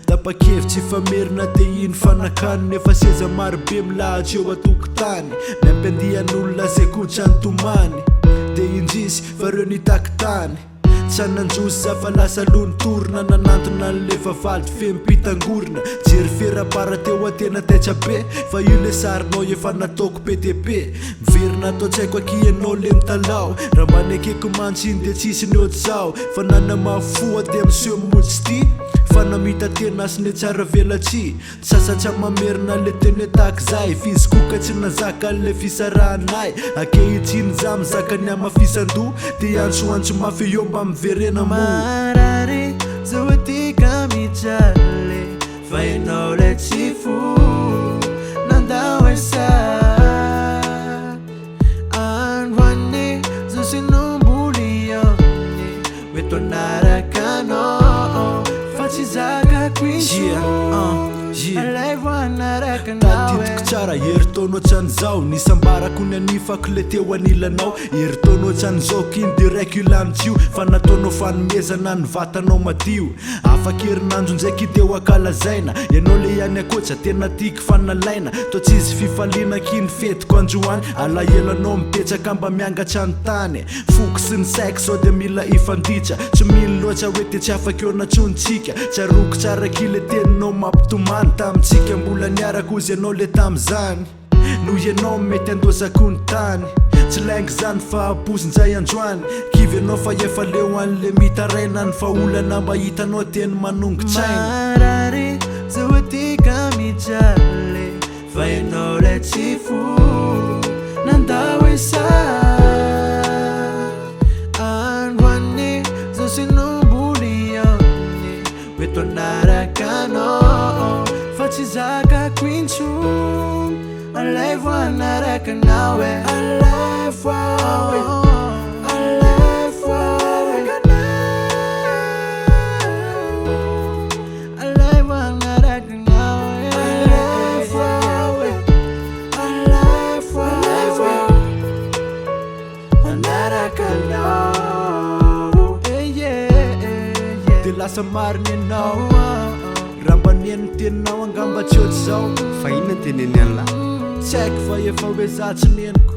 Tapa-kevitsy efa merina de ino fanakanina efa seza maro be milahatra eo atokotany miampiandihan'olona zay kotra antomany de indrisy fa reo nitaky tany tsy nanjozy za fa lasa lony torona nanantona an'le vavady fempitangorona jery ferapara teo atena taitra be fa io le sarinao efa nataoko PDP miverina atao tsy haiko aky ianao le mitalao raha manekeko mantsiny de tsisy ny ohatr'izao fa nanamafoa de miseho motsy ty fa namita tena sy ne tsara velatry sasatry mamerina le teny taky zay fizykoka tsy nazaka le fisarahanay akehitriny za mizaka ny amafisan-do de antsoantso mafy eo mba miverena marary zao atika mijaly fa ianao le tsy fo nandao esa androany zao sinomboly iany oeto narakanao fa tsy zakako inso alay voanaraka nawe tadidiko tsara herintaonao ohatran'izao nisambarako ny anifako le teo anilanao herintaonao ohatran'izao kiny direct ilanitsio fa nataonao fanomezana ny vatanao madio afaka herinandro ndraiky teo akalazaina ianao le ihany akoatra tena tiky fanalaina to tsisy fifaliana kiny fetiko androany alahelanao mipetraka mba miangatra ny tany foko sy ny saiko sao de mila ifanditra tsy mily loatra hoe te tsy afaka eo natsontsika tsaroko tsara ky le teninao mampitomany tamitsika mbola niarako ozy ianao le tamizany no ianao mety andosako ny tany tsy laingy zany fa aposinjay androany kivy anao fa efa leo an'le mitaraina ny vaolana mba hitanao teny manongo-tsaina marary zao atika mijaly fa ianao le tsy fo nandao esa androany zao sinomboly iany oeto narakanao fa tsy zakako intsony alay voanaraka nawe alay voawe alay voanaraka alay voanaraka nawe alay voawe alay voawe anaraka nao de lasa mariny ianao raha mba nieny teninao angamba tsy ohatr'izao fa inona teneny an'la tsy haiko fa efa hoe za tsy neniko